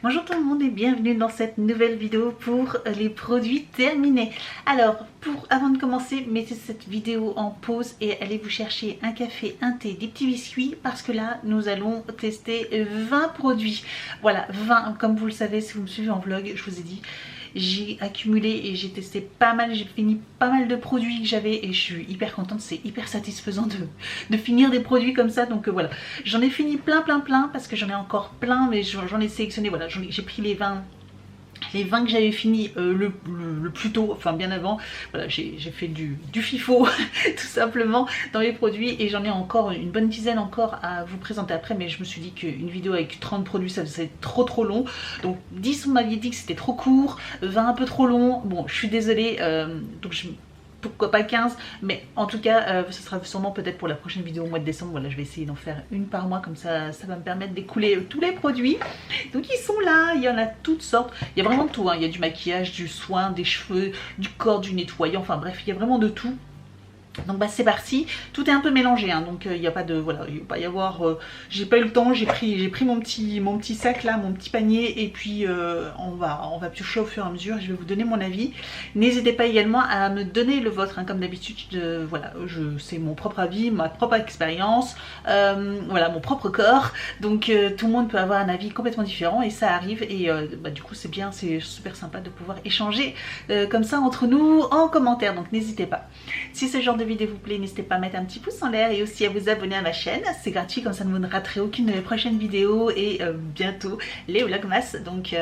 Bonjour tout le monde et bienvenue dans cette nouvelle vidéo pour les produits terminés. Alors, avant de commencer, mettez cette vidéo en pause et allez vous chercher un café, un thé, des petits biscuits parce que là, nous allons tester 20 produits. Voilà, 20, comme vous le savez, si vous me suivez en vlog, je vous ai dit, j'ai accumulé et j'ai testé pas mal, j'ai fini pas mal de produits que j'avais et je suis hyper contente, c'est hyper satisfaisant de finir des produits comme ça. Donc voilà, j'en ai fini plein parce que j'en ai encore plein, mais j'en ai sélectionné, voilà, j'ai pris les 20 que j'avais fini le plus tôt, enfin bien avant. Voilà, j'ai fait du FIFO tout simplement dans les produits et j'en ai encore une bonne dizaine encore à vous présenter après, mais je me suis dit qu'une vidéo avec 30 produits ça faisait trop long. Donc 10 on m'avait dit que c'était trop court, 20 un peu trop long. Bon, je suis désolée, donc pourquoi pas 15, mais en tout cas ce sera sûrement peut-être pour la prochaine vidéo au mois de décembre. Voilà, je vais essayer d'en faire une par mois, comme ça ça va me permettre d'écouler tous les produits. Donc ils sont là, il y en a toutes sortes, il y a vraiment de tout, hein. Il y a du maquillage, du soin, des cheveux, du corps, du nettoyant, enfin bref, il y a vraiment de tout. Donc bah c'est parti, tout est un peu mélangé, hein, donc il n'y a pas de, voilà, il va pas y avoir, j'ai pas eu le temps, j'ai pris mon petit sac là, mon petit panier, et puis on va piocher au fur et à mesure, je vais vous donner mon avis. N'hésitez pas également à me donner le vôtre, hein, comme d'habitude, voilà, c'est mon propre avis, ma propre expérience, voilà, mon propre corps, donc tout le monde peut avoir un avis complètement différent et ça arrive, et bah, du coup c'est bien, c'est super sympa de pouvoir échanger comme ça entre nous en commentaire, donc n'hésitez pas. Si ce genre de vidéo vous plaît, n'hésitez pas à mettre un petit pouce en l'air et aussi à vous abonner à ma chaîne, c'est gratuit, comme ça vous ne raterez aucune de mes prochaines vidéos et bientôt les vlogmas, donc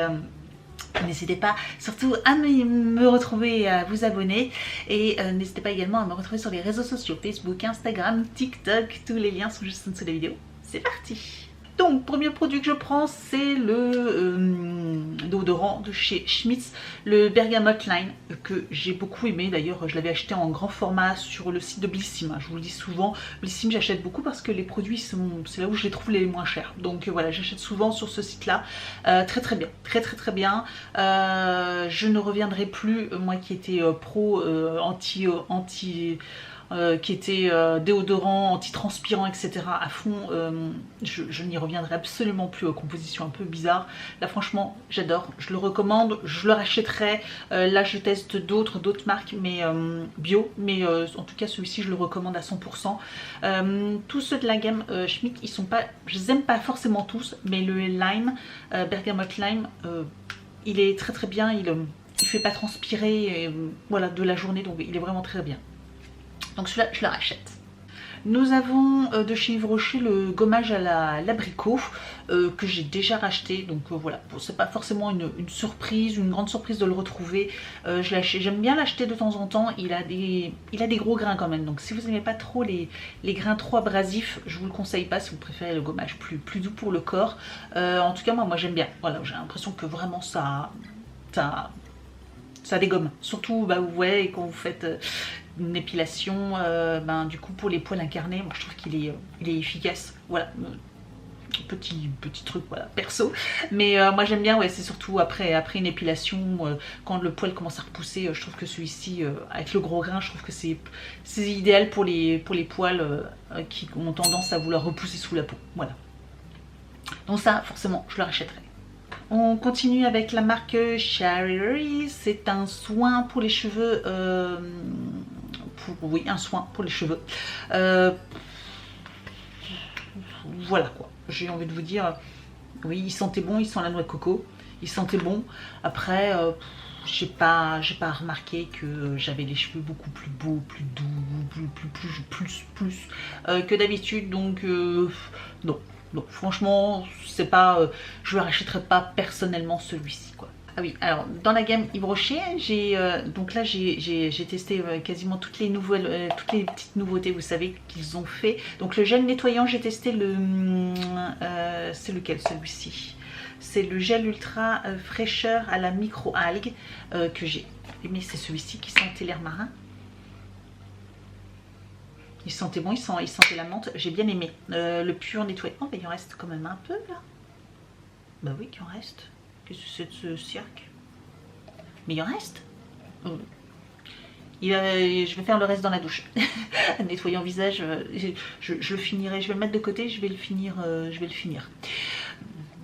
n'hésitez pas surtout à me retrouver et à vous abonner, et n'hésitez pas également à me retrouver sur les réseaux sociaux, Facebook, Instagram, TikTok, tous les liens sont juste en dessous de la vidéo. C'est parti! Donc, premier produit que je prends, c'est le déodorant de chez Schmitz, le Bergamote Line, que j'ai beaucoup aimé. D'ailleurs, je l'avais acheté en grand format sur le site de Blissim. Je vous le dis souvent, Blissim, j'achète beaucoup parce que les produits c'est là où je les trouve les moins chers. Donc voilà, j'achète souvent sur ce site-là. Très bien, très bien. Je ne reviendrai plus, moi qui étais pro qui était déodorant, antitranspirant, etc. à fond, je n'y reviendrai absolument plus aux compositions un peu bizarres. Là franchement j'adore, je le recommande, je le rachèterai. Là je teste d'autres marques, mais bio, mais en tout cas celui-ci je le recommande à 100%. Tous ceux de la gamme Schmitt, ils sont pas, je les aime pas forcément tous, mais le Lime, Bergamote Lime, il est très bien, il fait pas transpirer voilà, de la journée, donc il est vraiment très bien. Donc celui-là, je le rachète. Nous avons de chez Yves Rocher le gommage à l'abricot que j'ai déjà racheté. Donc voilà, c'est pas forcément une surprise, une grande surprise de le retrouver. J'aime bien l'acheter de temps en temps. Il a des gros grains quand même. Donc si vous n'aimez pas trop les grains trop abrasifs, je vous le conseille pas si vous préférez le gommage plus doux pour le corps. En tout cas, moi j'aime bien. Voilà, j'ai l'impression que vraiment ça dégomme. Surtout, bah, vous voyez, quand vous faites une épilation, du coup pour les poils incarnés, moi je trouve qu'il est efficace. Voilà, petit truc, voilà, perso. Mais moi j'aime bien, ouais, c'est surtout après une épilation, quand le poil commence à repousser, je trouve que celui-ci, avec le gros grain, je trouve que c'est idéal pour les poils qui ont tendance à vouloir repousser sous la peau. Voilà. Donc ça, forcément, je le rachèterai. On continue avec la marque Cherry. C'est un soin pour les cheveux. Oui, un soin pour les cheveux. Voilà quoi. J'ai envie de vous dire. Oui, il sentait bon, il sent la noix de coco. Il sentait bon. Après, j'ai pas remarqué que j'avais les cheveux beaucoup plus beaux, plus doux, plus que d'habitude. Donc, non. Donc franchement, c'est pas, je ne rachèterai pas personnellement celui-ci quoi. Ah oui, alors dans la gamme Yves Rocher, donc là j'ai testé quasiment toutes les petites nouveautés, vous savez qu'ils ont fait. Donc le gel nettoyant, j'ai testé c'est lequel celui-ci? C'est le gel ultra fraîcheur à la micro-algue que j'ai aimé, c'est celui-ci qui sentait l'air marin. Il sentait bon, il sentait la menthe, j'ai bien aimé. Le pur nettoyant, oh, bah, il en reste quand même un peu là. Bah oui, qu'il en reste. Qu'est-ce que c'est de ce cirque? Mais il en reste. Je vais faire le reste dans la douche. Nettoyant visage, je le finirai, je vais le mettre de côté, je vais le finir.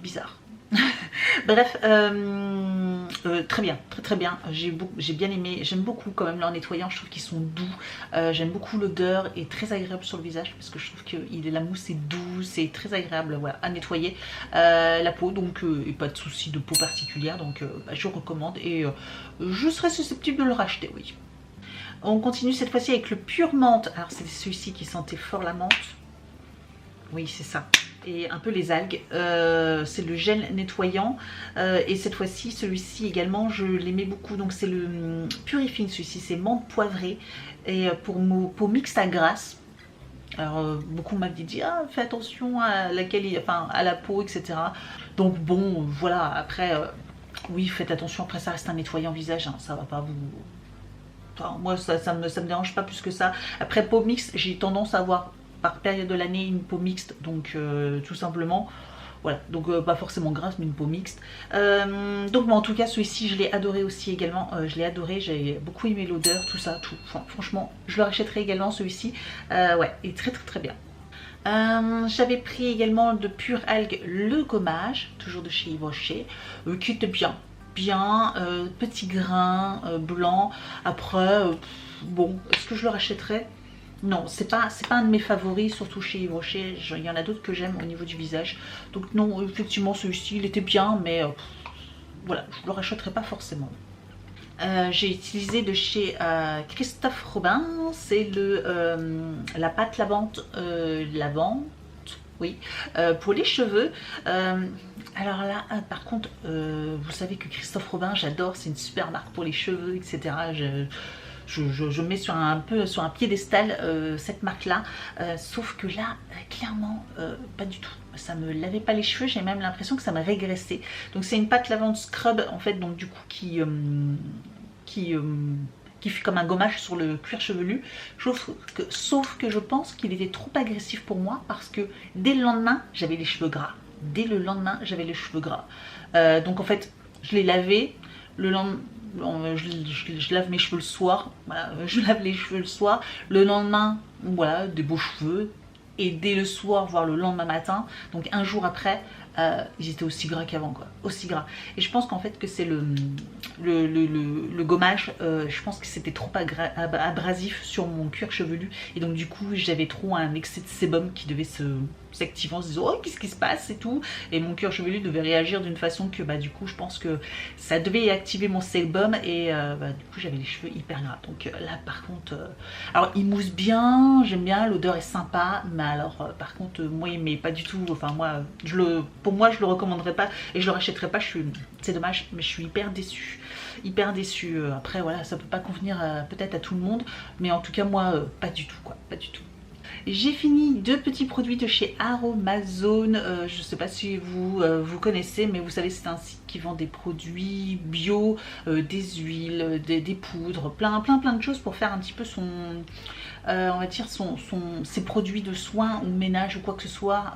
Bizarre. Bref, très bien, très bien. J'ai bien aimé, j'aime beaucoup quand même leur nettoyant, je trouve qu'ils sont doux. J'aime beaucoup l'odeur et très agréable sur le visage parce que je trouve que la mousse est douce et très agréable, voilà, à nettoyer la peau. Donc, et pas de souci de peau particulière, donc bah, je recommande et je serais susceptible de le racheter, oui. On continue cette fois-ci avec le pur menthe. Alors c'est celui-ci qui sentait fort la menthe. Oui, c'est ça. Et un peu les algues. C'est le gel nettoyant. Et cette fois-ci, celui-ci également, je l'aimais beaucoup. Donc c'est le Purifine, celui-ci. C'est menthe poivrée. Et pour peau mixte à grasse. Alors beaucoup m'avaient dit, ah, fais attention à enfin, à la peau, etc. Donc bon, voilà. Après, oui, faites attention. Après, ça reste un nettoyant visage. Hein, ça va pas vous... Enfin, moi, ça me dérange pas plus que ça. Après, peau mixte, j'ai tendance à avoir par période de l'année une peau mixte, donc tout simplement, voilà, donc pas forcément grasse, mais une peau mixte. Donc, en tout cas, celui-ci, je l'ai adoré aussi également. Je l'ai adoré, j'ai beaucoup aimé l'odeur, tout ça, tout. Enfin, franchement, je le rachèterai également, celui-ci. Ouais, il est très bien. J'avais pris également de Pure Algue le gommage, toujours de chez Yves Rocher, qui était bien. Petit grain blanc. Après, bon, est-ce que je le rachèterais? Non, c'est pas un de mes favoris, surtout chez Yves Rocher. Il y en a d'autres que j'aime au niveau du visage. Donc non, effectivement, celui-ci, il était bien, mais voilà, je le rachèterai pas forcément. J'ai utilisé de chez Christophe Robin, c'est la pâte lavante, oui, pour les cheveux. Alors là, par contre, vous savez que Christophe Robin, j'adore, c'est une super marque pour les cheveux, etc. Je mets sur un piédestal cette marque-là, sauf que là, clairement, pas du tout. Ça me lavait pas les cheveux, j'ai même l'impression que ça m'a régressé. Donc c'est une pâte lavande scrub, en fait, donc du coup qui fait comme un gommage sur le cuir chevelu, sauf que je pense qu'il était trop agressif pour moi parce que dès le lendemain, j'avais les cheveux gras. Dès le lendemain, j'avais les cheveux gras. Donc en fait, je l'ai lavé, le lendemain, je lave mes cheveux le soir, voilà, je lave les cheveux le soir, le lendemain, voilà, des beaux cheveux, et dès le soir, voire le lendemain matin, donc un jour après, ils étaient aussi gras qu'avant, quoi, aussi gras. Et je pense qu'en fait que c'est le gommage, je pense que c'était trop abrasif sur mon cuir chevelu, et donc du coup j'avais trop un excès de sébum qui devait s'activer en se disant oh qu'est-ce qui se passe et tout, et mon cuir chevelu devait réagir d'une façon que bah du coup je pense que ça devait activer mon sébum, et bah, du coup j'avais les cheveux hyper gras. Donc là par contre, alors il mousse bien, j'aime bien, l'odeur est sympa, mais alors par contre moi il m'est pas du tout, enfin moi pour moi je le recommanderais pas et je le rachèterais pas. C'est dommage, mais je suis hyper déçue, après voilà, ça peut pas convenir peut-être à tout le monde, mais en tout cas moi pas du tout, quoi, pas du tout. J'ai fini 2 petits produits de chez Aromazone. Je ne sais pas si vous connaissez, mais vous savez, c'est un site qui vend des produits bio, des huiles, des poudres, plein de choses pour faire un petit peu on va dire ses produits de soins ou ménage ou quoi que ce soit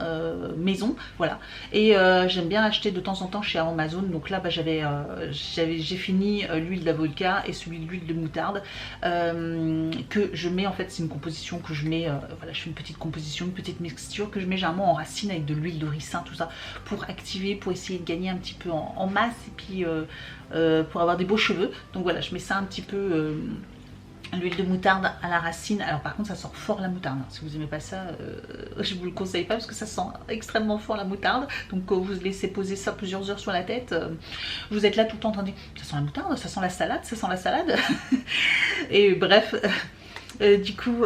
maison, voilà. Et j'aime bien acheter de temps en temps chez Aromazone. Donc là, bah, j'ai fini l'huile d'avocat et celui de l'huile de moutarde que je mets, en fait, c'est une composition que je mets, voilà, je fais une petite composition, une petite mixture que je mets généralement en racine avec de l'huile de ricin, tout ça, pour activer, pour essayer de gagner un petit peu en masse et puis pour avoir des beaux cheveux. Donc voilà, je mets ça un petit peu... l'huile de moutarde à la racine. Alors par contre ça sent fort la moutarde, si vous aimez pas ça, je vous le conseille pas parce que ça sent extrêmement fort la moutarde. Donc quand vous laissez poser ça plusieurs heures sur la tête, vous êtes là tout le temps en train de dire ça sent la moutarde, ça sent la salade, ça sent la salade. Et bref, du coup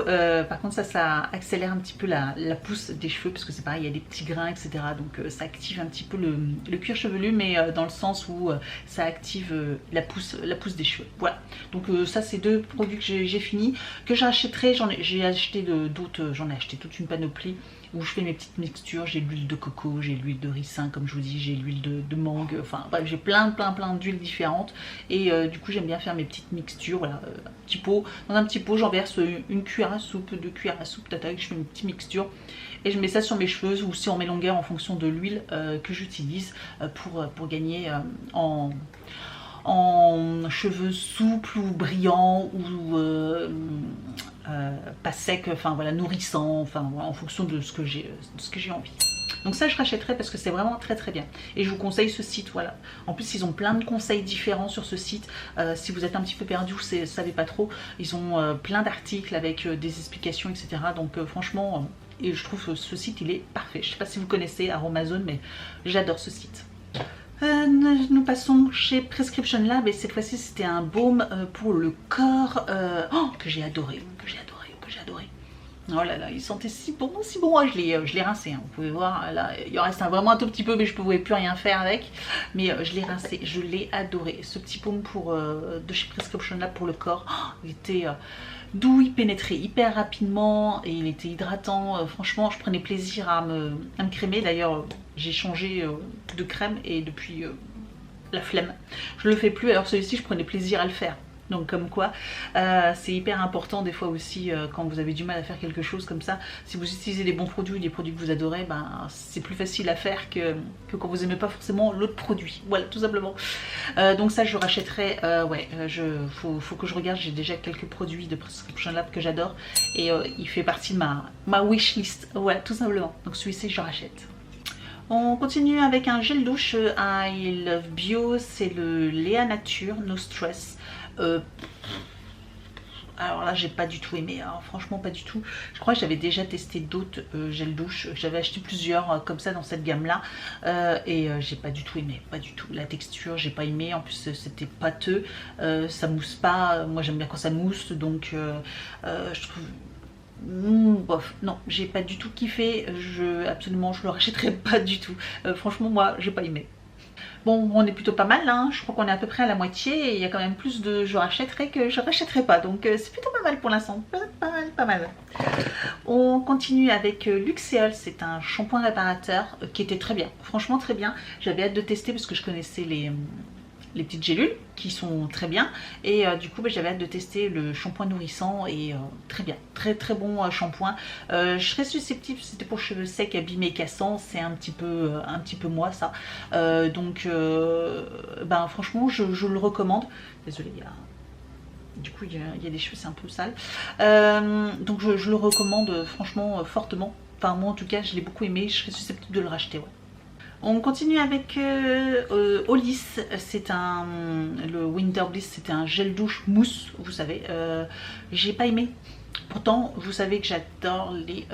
par contre ça accélère un petit peu la pousse des cheveux, parce que c'est pareil, il y a des petits grains, etc. Donc ça active un petit peu le cuir chevelu, mais dans le sens où ça active la pousse des cheveux. Voilà, donc ça c'est 2 produits que j'ai fini, que j'achèterai. J'ai acheté d'autres, j'en ai acheté toute une panoplie où je fais mes petites mixtures. J'ai l'huile de coco, j'ai l'huile de ricin comme je vous dis, j'ai l'huile de mangue, enfin bref, j'ai plein d'huiles différentes, et du coup j'aime bien faire mes petites mixtures. Voilà, dans un petit pot j'en verse une cuillère à soupe, 2 cuillères à soupe, tata, je fais une petite mixture et je mets ça sur mes cheveux, ou si on met longueur en fonction de l'huile que j'utilise pour gagner en cheveux souples ou brillants, ou pas secs, enfin voilà, nourrissants, enfin voilà, en fonction de ce que j'ai envie. Donc ça je rachèterai parce que c'est vraiment très très bien. Et je vous conseille ce site, voilà. En plus ils ont plein de conseils différents sur ce site. Si vous êtes un petit peu perdu, vous ne savez pas trop, ils ont plein d'articles avec des explications, etc. Donc franchement, et je trouve que ce site il est parfait. Je ne sais pas si vous connaissez Aromazone, mais j'adore ce site. Nous passons chez Prescription Lab et cette fois-ci c'était un baume pour le corps que j'ai adoré, que j'ai adoré. Oh là là, il sentait si bon, si bon. Je l'ai rincé, hein. Vous pouvez voir, là, il en reste vraiment un tout petit peu, mais je ne pouvais plus rien faire avec. Mais je l'ai rincé, je l'ai adoré. Ce petit baume de chez Prescription Lab pour le corps, il était doux, il pénétrait hyper rapidement et il était hydratant. Franchement, je prenais plaisir à me crémer. D'ailleurs, j'ai changé de crème et depuis la flemme, je le fais plus. Alors celui-ci, je prenais plaisir à le faire. Donc comme quoi, c'est hyper important des fois aussi quand vous avez du mal à faire quelque chose comme ça. Si vous utilisez des bons produits, des produits que vous adorez, ben, c'est plus facile à faire que quand vous n'aimez pas forcément l'autre produit. Voilà, tout simplement. Donc ça, je rachèterai. Faut que je regarde. J'ai déjà quelques produits de Prescription Lab que j'adore. Et il fait partie de ma wishlist. Voilà, tout simplement. Donc celui-ci, je rachète. On continue avec un gel douche I Love Bio. C'est le Léa Nature No Stress. Alors là j'ai pas du tout aimé, hein. Franchement pas du tout. Je crois que j'avais déjà testé d'autres gels douche, j'avais acheté plusieurs comme ça dans cette gamme là et j'ai pas du tout aimé, pas du tout. La texture j'ai pas aimé, en plus c'était pâteux, ça mousse pas, moi j'aime bien quand ça mousse, donc je trouve... bof, non, j'ai pas du tout kiffé, absolument je le rachèterai pas du tout. Franchement moi j'ai pas aimé. Bon, on est plutôt pas mal, hein. Je crois qu'on est à peu près à la moitié et il y a quand même plus de je rachèterai que je rachèterai pas. Donc c'est plutôt pas mal pour l'instant, pas mal, pas mal. On continue avec Luxéol, c'est un shampoing réparateur qui était très bien, franchement très bien. J'avais hâte de tester parce que je connaissais les petites gélules qui sont très bien et du coup j'avais hâte de tester le shampoing nourrissant et très bien, très très bon shampoing. Je serais susceptible, c'était pour cheveux secs, abîmés, cassants, c'est un petit peu moi ça, donc ben franchement je le recommande. Désolée, du coup il y a des cheveux, c'est un peu sale, donc je le recommande franchement fortement. Enfin moi en tout cas je l'ai beaucoup aimé, je serais susceptible de le racheter, ouais. On continue avec Olis, c'est le Winter Bliss, c'était un gel douche mousse, vous savez, j'ai pas aimé. Pourtant, vous savez que j'adore les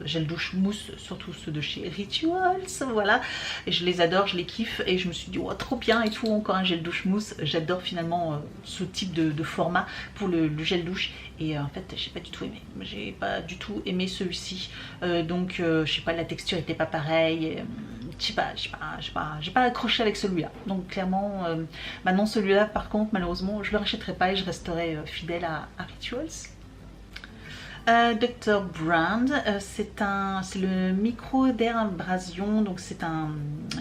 gels douche mousse, surtout ceux de chez Rituals, voilà. Et je les adore, je les kiffe et je me suis dit, oh, trop bien et tout, encore un gel douche mousse. J'adore finalement ce type de format pour le gel douche. Et en fait, j'ai pas du tout aimé. J'ai pas du tout aimé celui-ci. Donc, je sais pas, la texture était pas pareille. J'ai pas accroché avec celui-là. Donc, clairement, maintenant celui-là, par contre, malheureusement, je le rachèterai pas et je resterai fidèle à Rituals. Dr. Brand, c'est le micro-dermabrasion, donc c'est un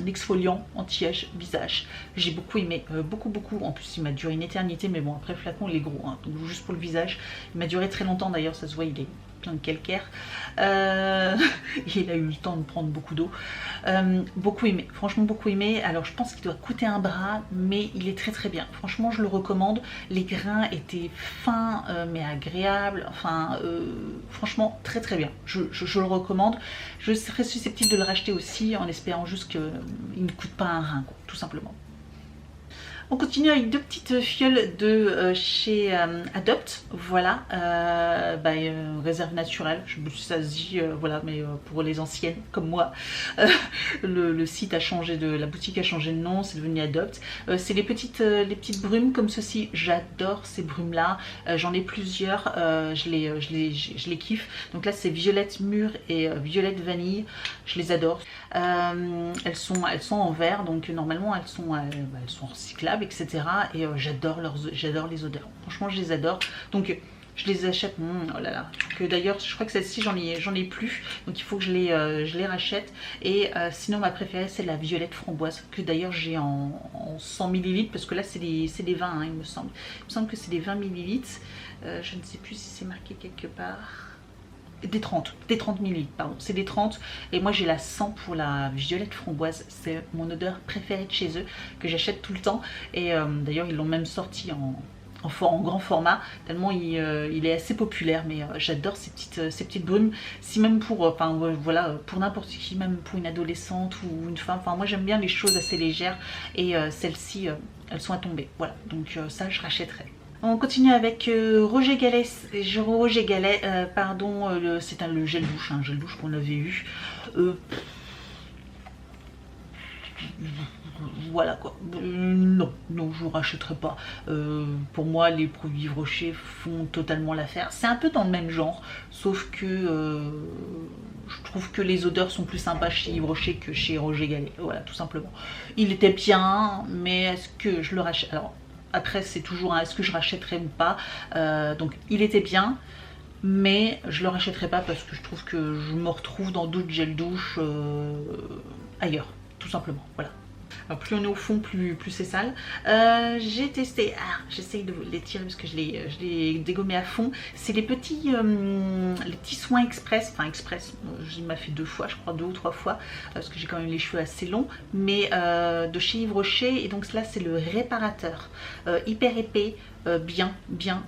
exfoliant anti-âge visage. J'ai beaucoup aimé, beaucoup. En plus, il m'a duré une éternité, mais bon, après le flacon il est gros, hein, donc juste pour le visage. Il m'a duré très longtemps d'ailleurs, ça se voit, il est plein de calcaire. Il a eu le temps de prendre beaucoup d'eau. Beaucoup aimé, franchement beaucoup aimé. Alors je pense qu'il doit coûter un bras, mais il est très très bien. Franchement je le recommande. Les grains étaient fins mais agréables. Enfin franchement très très bien. Je le recommande. Je serais susceptible de le racheter aussi en espérant juste qu'il ne coûte pas un rein, quoi, tout simplement. On continue avec deux petites fioles de chez Adopt, voilà, réserve naturelle, je me suis ça se dit, voilà, mais pour les anciennes comme moi, le site a changé la boutique a changé de nom, c'est devenu Adopt. C'est les petites brumes comme ceci, j'adore ces brumes là, j'en ai plusieurs, je les kiffe. Donc là c'est violette mûre et violette vanille, je les adore. Elles sont en verre, donc normalement elles sont recyclables, etc. Et j'adore les odeurs. Franchement, je les adore. Donc je les achète. Oh là là. Que d'ailleurs, je crois que celle-ci j'en ai plus. Donc il faut que je les rachète. Et sinon ma préférée c'est la violette framboise que d'ailleurs j'ai en 100 ml parce que là c'est des 20, hein, il me semble. Il me semble que c'est des 20 ml. Je ne sais plus si c'est marqué quelque part. Des 30 ml, pardon, c'est des 30 et moi j'ai la 100 pour la violette framboise, c'est mon odeur préférée de chez eux que j'achète tout le temps et d'ailleurs ils l'ont même sorti en grand format, tellement il est assez populaire. Mais j'adore ces petites brumes. Si même pour, voilà, pour n'importe qui, même pour une adolescente ou une femme. Enfin, moi j'aime bien les choses assez légères et celles-ci, elles sont à tomber. Voilà, donc ça je rachèterai. On continue avec Roger Gallet, pardon, c'est le gel douche, un gel douche qu'on avait eu. Voilà quoi. Non, je ne rachèterai pas. Pour moi, les produits Yves Rocher font totalement l'affaire. C'est un peu dans le même genre, sauf que je trouve que les odeurs sont plus sympas chez Yves Rocher que chez Roger Gallet. Voilà, tout simplement. Il était bien, mais est-ce que je le rachète? Alors, après, c'est toujours un est-ce que je rachèterai ou pas. Donc, il était bien, mais je le rachèterai pas parce que je trouve que je me retrouve dans d'autres gels douche ailleurs, tout simplement. Voilà. Alors, plus on est au fond, plus c'est sale. J'ai testé, j'essaye de les tirer parce que je l'ai dégommé à fond. C'est les petits soins express, enfin express, il m'a fait 2 fois, je crois 2 ou 3 fois, parce que j'ai quand même les cheveux assez longs, mais de chez Yves Rocher. Et donc là c'est le réparateur, hyper épais. Bien,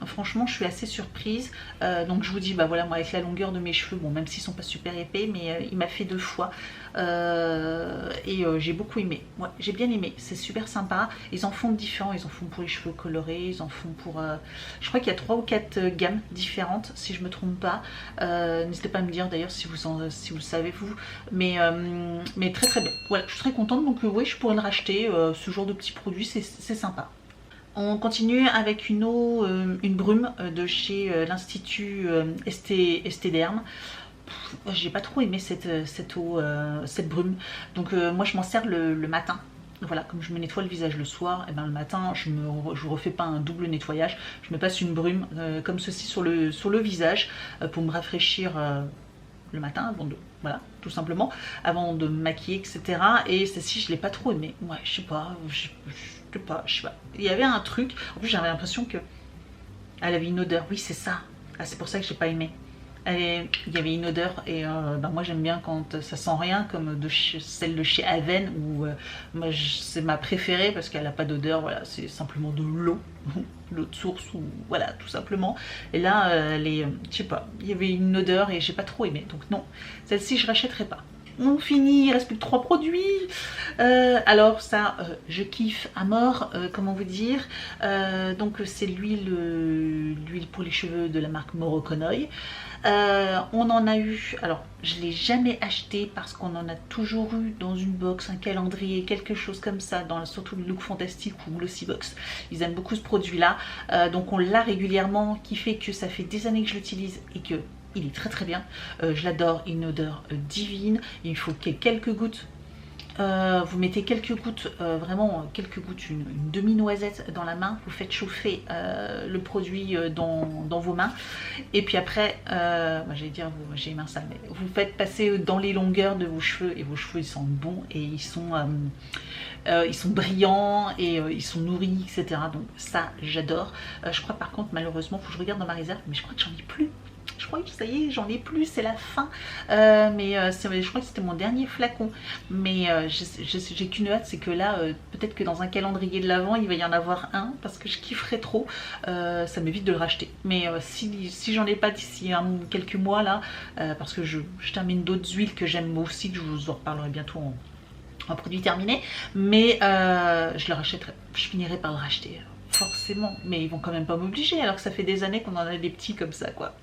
franchement je suis assez surprise. Donc je vous dis, bah voilà, moi avec la longueur de mes cheveux, bon même s'ils sont pas super épais, mais il m'a fait 2 fois et j'ai beaucoup aimé. Ouais, j'ai bien aimé, c'est super sympa. Ils en font de différents, ils en font pour les cheveux colorés, ils en font pour je crois qu'il y a 3 ou 4 gammes différentes si je me trompe pas. N'hésitez pas à me dire d'ailleurs si vous le savez vous, mais très très bien. Voilà, je suis très contente, donc oui, je pourrais le racheter. Ce genre de petits produits, c'est sympa. On continue avec une eau, une brume de chez l'Institut Estéderm. J'ai pas trop aimé cette eau, cette brume. Donc moi je m'en sers le matin. Voilà, comme je me nettoie le visage le soir, et ben le matin je refais pas un double nettoyage. Je me passe une brume comme ceci sur le visage pour me rafraîchir le matin avant de, voilà, tout simplement, avant de me maquiller, etc. Et celle-ci, je l'ai pas trop aimée. Ouais, je sais pas, il y avait un truc, en plus j'avais l'impression que elle avait une odeur, oui c'est ça. Ah, c'est pour ça que j'ai pas aimé. Il y avait une odeur et ben moi j'aime bien quand ça sent rien, comme celle de chez Aven, où c'est ma préférée parce qu'elle n'a pas d'odeur, voilà, c'est simplement de l'eau, l'eau de source, ou voilà, tout simplement. Et là, je sais pas, il y avait une odeur et j'ai pas trop aimé, donc non, celle-ci je rachèterai pas. On finit, il reste plus que 3 produits. Alors ça, je kiffe à mort, comment vous dire. Donc c'est l'huile pour les cheveux de la marque Morokonoy. On en a eu, alors je ne l'ai jamais acheté parce qu'on en a toujours eu dans une box, un calendrier, quelque chose comme ça, surtout le Look Fantastique ou Glossybox. Ils aiment beaucoup ce produit là, donc on l'a régulièrement, qui fait que ça fait des années que je l'utilise et que il est très très bien. Je l'adore, une odeur divine. Il faut qu'il y ait quelques gouttes. Vous mettez quelques gouttes, vraiment quelques gouttes, une demi-noisette dans la main, vous faites chauffer le produit dans vos mains, et puis après, j'allais dire, j'ai les mains sales, mais vous faites passer dans les longueurs de vos cheveux, et vos cheveux ils sentent bon, et ils sont brillants, et ils sont nourris, etc. Donc ça, j'adore. Je crois par contre, malheureusement, il faut que je regarde dans ma réserve, mais je crois que j'en ai plus. Je crois que ça y est, j'en ai plus, c'est la fin. Je crois que c'était mon dernier flacon. Mais j'ai qu'une hâte, c'est que là, peut-être que dans un calendrier de l'Avent, il va y en avoir un, parce que je kifferais trop. Ça m'évite de le racheter. Mais si j'en ai pas d'ici quelques mois là, parce que je termine d'autres huiles que j'aime aussi, que je vous en reparlerai bientôt en produit terminé. Mais je le rachèterai, je finirai par le racheter. Forcément, mais ils vont quand même pas m'obliger, alors que ça fait des années qu'on en a des petits comme ça, quoi.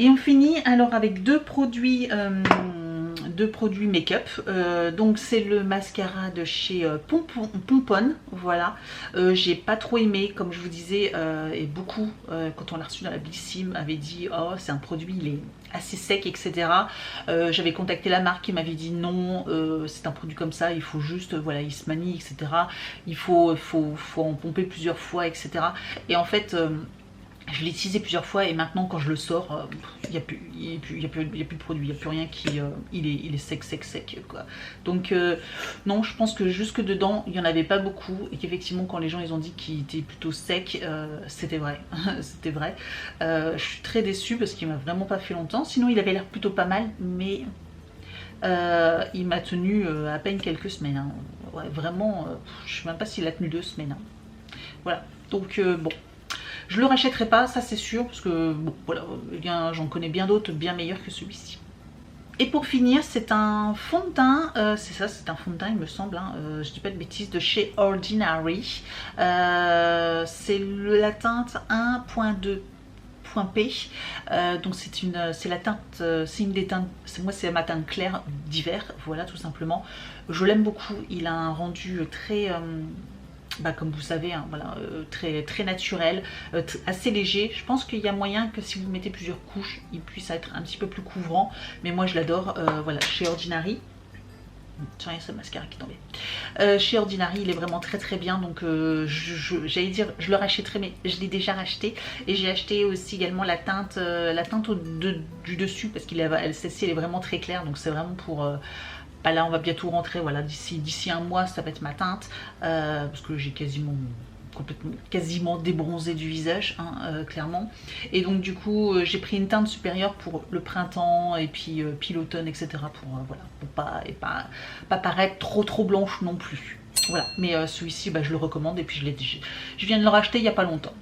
Et on finit alors avec deux produits make-up. Donc c'est le mascara de chez Pompon, voilà. J'ai pas trop aimé, comme je vous disais, et beaucoup, quand on l'a reçu dans la Blissim, avait dit oh c'est un produit, il est assez sec, etc. J'avais contacté la marque qui m'avait dit non, c'est un produit comme ça, il faut juste, voilà, il se manie, etc. Il faut en pomper plusieurs fois, etc. Et en fait, je l'ai utilisé plusieurs fois et maintenant quand je le sors, il n'y a plus de produit, il n'y a plus rien qui... il est sec quoi. Donc non, je pense que jusque dedans, il n'y en avait pas beaucoup et qu'effectivement quand les gens ils ont dit qu'il était plutôt sec, c'était vrai. C'était vrai. Je suis très déçue parce qu'il m'a vraiment pas fait longtemps. Sinon il avait l'air plutôt pas mal, mais il m'a tenu à peine quelques semaines. Hein. Ouais, vraiment, je ne sais même pas s'il a tenu 2 semaines. Hein. Voilà. Donc bon, Je le rachèterai pas, ça c'est sûr, parce que bon voilà, j'en connais bien d'autres bien meilleurs que celui-ci. Et pour finir, c'est un fond de teint, c'est ça, c'est un fond de teint il me semble, hein, je dis pas de bêtises, de chez Ordinary. C'est la teinte 1.2.P, donc c'est la teinte, c'est une des teintes, moi c'est ma teinte claire d'hiver, voilà tout simplement. Je l'aime beaucoup, il a un rendu très... comme vous savez, hein, voilà, très naturel, assez léger. Je pense qu'il y a moyen que si vous mettez plusieurs couches, il puisse être un petit peu plus couvrant. Mais moi je l'adore, voilà, chez Ordinary. Tiens, il y a ce mascara qui est tombé. Chez Ordinary, il est vraiment très bien. Donc j'allais dire, je le rachèterai, mais je l'ai déjà racheté. Et j'ai acheté aussi également la teinte du dessus, parce celle-ci elle est vraiment très claire. Donc c'est vraiment pour... là on va bientôt rentrer, voilà, d'ici un mois ça va être ma teinte, parce que j'ai quasiment débronzé du visage, hein, clairement. Et donc du coup j'ai pris une teinte supérieure pour le printemps et puis l'automne, etc. Voilà, pour pas paraître trop blanche non plus. Voilà, mais celui-ci je le recommande, et puis je viens de le racheter il n'y a pas longtemps.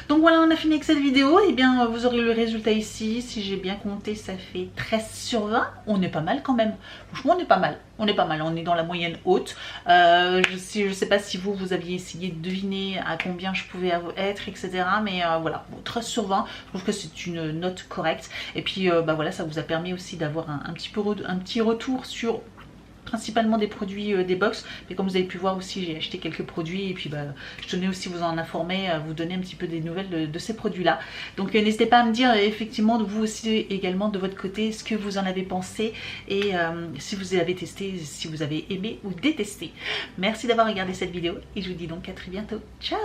Donc voilà, on a fini avec cette vidéo. Et bien vous aurez le résultat ici. Si j'ai bien compté, ça fait 13 sur 20. On est pas mal quand même. Franchement, on est pas mal. On est pas mal. On est dans la moyenne haute. Je sais pas si vous aviez essayé de deviner à combien je pouvais être, etc. Mais voilà, 13 sur 20. Je trouve que c'est une note correcte. Et puis voilà, ça vous a permis aussi d'avoir un petit retour sur... principalement des produits des box, mais comme vous avez pu voir aussi, j'ai acheté quelques produits, et puis je tenais aussi vous en informer, vous donner un petit peu des nouvelles de ces produits là. Donc n'hésitez pas à me dire effectivement vous aussi également de votre côté ce que vous en avez pensé, et si vous avez testé, si vous avez aimé ou détesté. Merci d'avoir regardé cette vidéo, et je vous dis donc à très bientôt. Ciao.